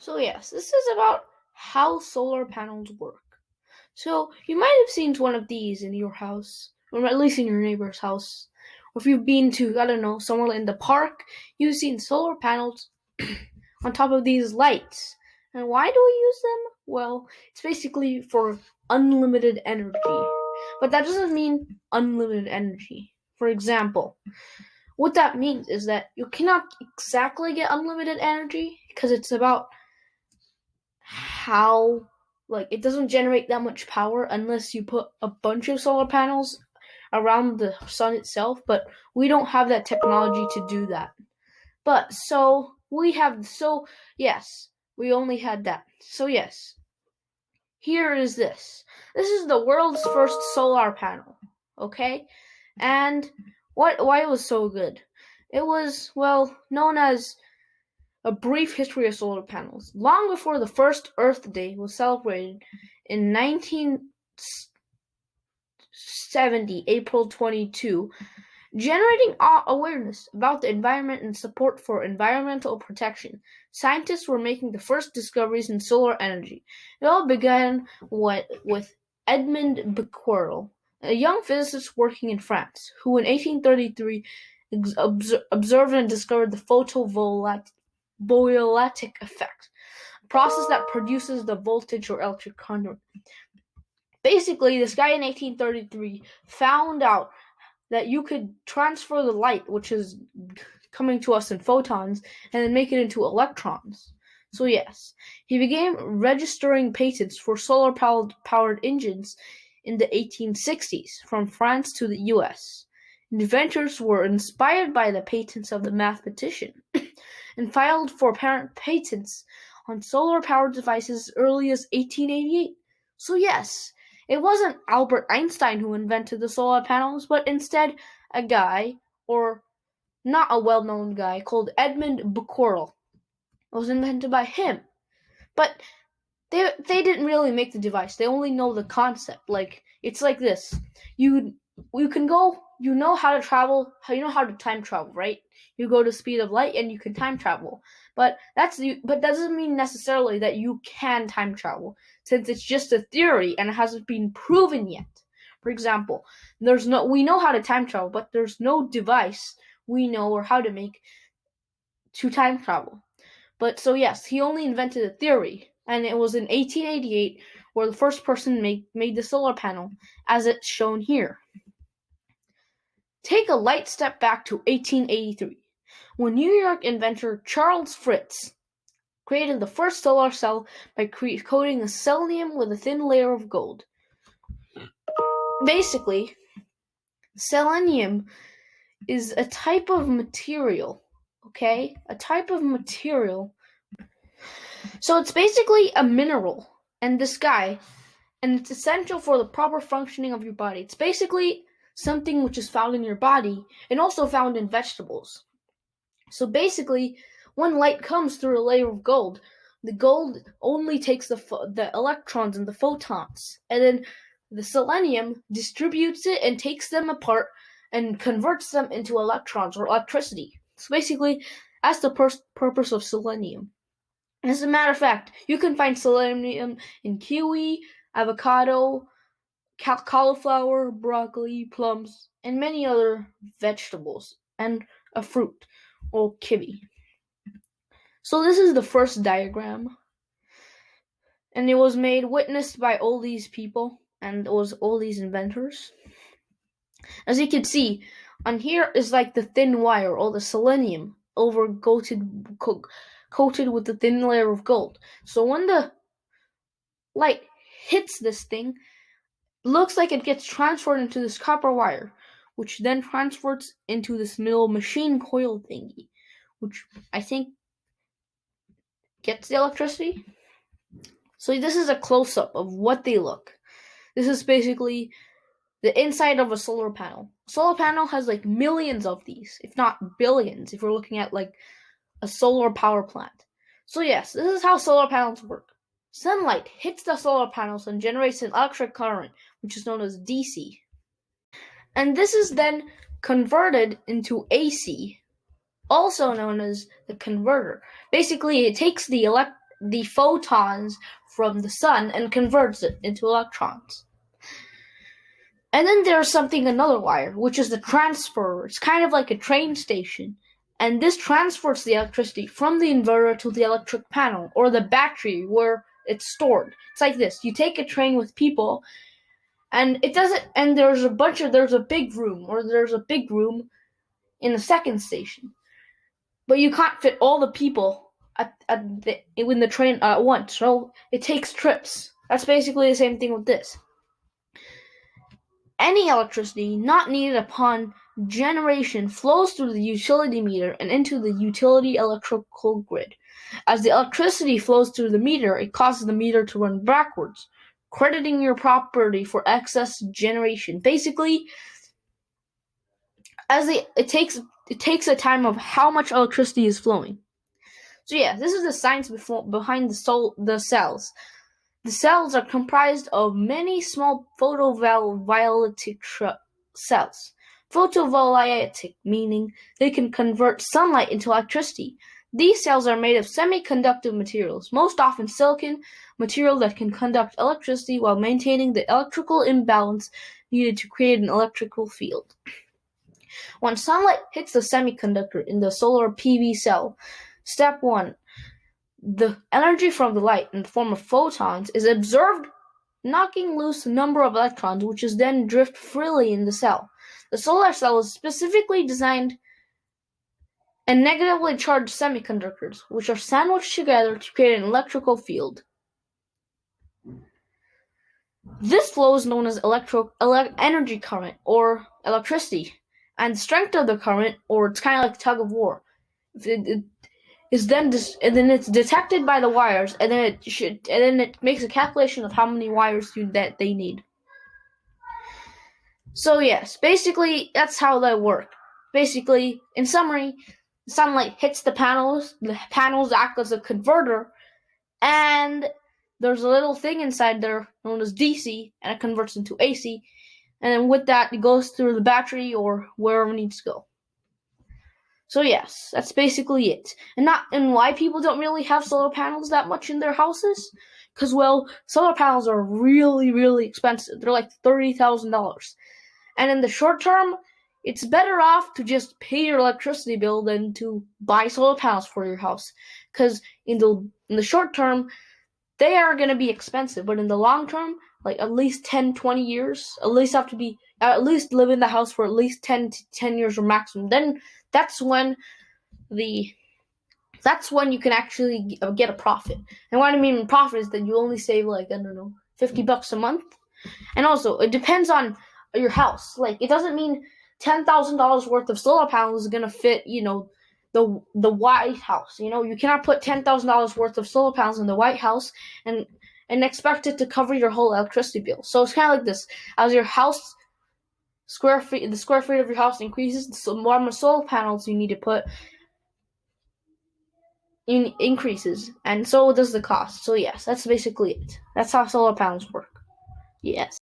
So yes, this is about how solar panels work. So you might have seen one of these in your house, or at least in your neighbor's house. Or if you've been to, I don't know, somewhere in the park, you've seen solar panels on top of these lights. And why do we use them? Well, it's basically for unlimited energy. But that doesn't mean unlimited energy. For example, what that means is that you cannot exactly get unlimited energy because it's about how it doesn't generate that much power unless you put a bunch of solar panels around the sun itself, but we don't have that technology to do that. But yes, we only had that. So yes, here is this. This is the world's first solar panel, okay? And why it was so good? It was, well, known as a brief history of solar panels. Long before the first Earth Day was celebrated in 1970, April 22, generating awareness about the environment and support for environmental protection, scientists were making the first discoveries in solar energy. It all began with Edmond Becquerel, a young physicist working in France, who in 1833 observed and discovered the photovoltaic effect, a process that produces the voltage or electric current. Basically, this guy in 1833 found out that you could transfer the light, which is coming to us in photons, and then make it into electrons. So yes, he began registering patents for solar-powered engines in the 1860s from France to the US. Inventors were inspired by the patents of the mathematician and filed for patents on solar-powered devices as early as 1888. So yes, it wasn't Albert Einstein who invented the solar panels, but instead a guy, or not a well-known guy, called Edmund Becquerel. It was invented by him. But they didn't really make the device. They only know the concept. It's like this. You can go, you know how to travel, you know how to time travel, right? You go to the speed of light and you can time travel. But that doesn't mean necessarily that you can time travel, since it's just a theory and it hasn't been proven yet. For example, we know how to time travel, but there's no device we know or how to make to time travel. But so yes, he only invented a theory, and it was in 1888 where the first person made the solar panel, as it's shown here. Take a light step back to 1883, when New York inventor Charles Fritts created the first solar cell by coating a selenium with a thin layer of gold. Basically, selenium is a type of material, okay? A type of material. So it's basically a mineral in the sky, and it's essential for the proper functioning of your body. It's basically something which is found in your body and also found in vegetables. So basically, when light comes through a layer of gold, the gold only takes the electrons and the photons, and then the selenium distributes it and takes them apart and converts them into electrons or electricity. So basically, that's the purpose of selenium. As a matter of fact, you can find selenium in kiwi, avocado, cauliflower, broccoli, plums, and many other vegetables, and a fruit, or kiwi. So this is the first diagram, and it was witnessed by all these people, and it was all these inventors. As you can see, on here is like the thin wire, or the selenium, coated with the thin layer of gold. So when the light hits this thing, looks like it gets transferred into this copper wire, which then transfers into this little machine coil thingy, which I think gets the electricity. So this is a close-up of what they look. This is basically the inside of a solar panel. A solar panel has like millions of these, if not billions, if we're looking at like a solar power plant. So yes, this is how solar panels work. Sunlight hits the solar panels and generates an electric current, which is known as DC. And this is then converted into AC, also known as the converter. Basically, it takes the the photons from the sun and converts it into electrons. And then there's another wire, which is the transformer. It's kind of like a train station. And this transfers the electricity from the inverter to the electric panel or the battery where it's stored. It's like this. You take a train with people and it doesn't and there's a big room in the second station. But you can't fit all the people in the train at once. So it takes trips. That's basically the same thing with this. Any electricity not needed upon generation flows through the utility meter and into the utility electrical grid. As the electricity flows through the meter, it causes the meter to run backwards, crediting your property for excess generation. Basically, it takes a time of how much electricity is flowing. So yeah, this is the science behind the cells. The cells are comprised of many small photovoltaic cells. Photovoltaic meaning they can convert sunlight into electricity. These cells are made of semiconductive materials, most often silicon, material that can conduct electricity while maintaining the electrical imbalance needed to create an electrical field. When sunlight hits the semiconductor in the solar PV cell, step 1, the energy from the light in the form of photons is absorbed, knocking loose a number of electrons, which is then drift freely in the cell. The solar cell is specifically designed and negatively charged semiconductors, which are sandwiched together to create an electrical field. This flow is known as energy current or electricity, and the strength of the current, or it's kind of like tug of war, is then it's detected by the wires, and then it makes a calculation of how many wires that they need. So yes, basically that's how that works. Basically, in summary, sunlight hits the panels act as a converter, and there's a little thing inside there known as DC, and it converts into AC, and then with that it goes through the battery or wherever it needs to go. So yes, that's basically it. And why people don't really have solar panels that much in their houses? Because, well, solar panels are really, really expensive. They're like $30,000. And in the short term, it's better off to just pay your electricity bill than to buy solar panels for your house. Because in the short term, they are going to be expensive. But in the long term, like at least 10, 20 years, at least live in the house for at least 10 years or maximum. Then that's when you can actually get a profit. And what I mean profit is that you only save like, I don't know, $50 a month. And also, it depends on your house. Like, it doesn't mean $10,000 worth of solar panels is gonna fit, the White House. You cannot put $10,000 worth of solar panels in the White House and expect it to cover your whole electricity bill. So it's kind of like this: as your house the square feet of your house increases, the more solar panels you need to put increases, and so does the cost. So yes, that's basically it. That's how solar panels work. Yes.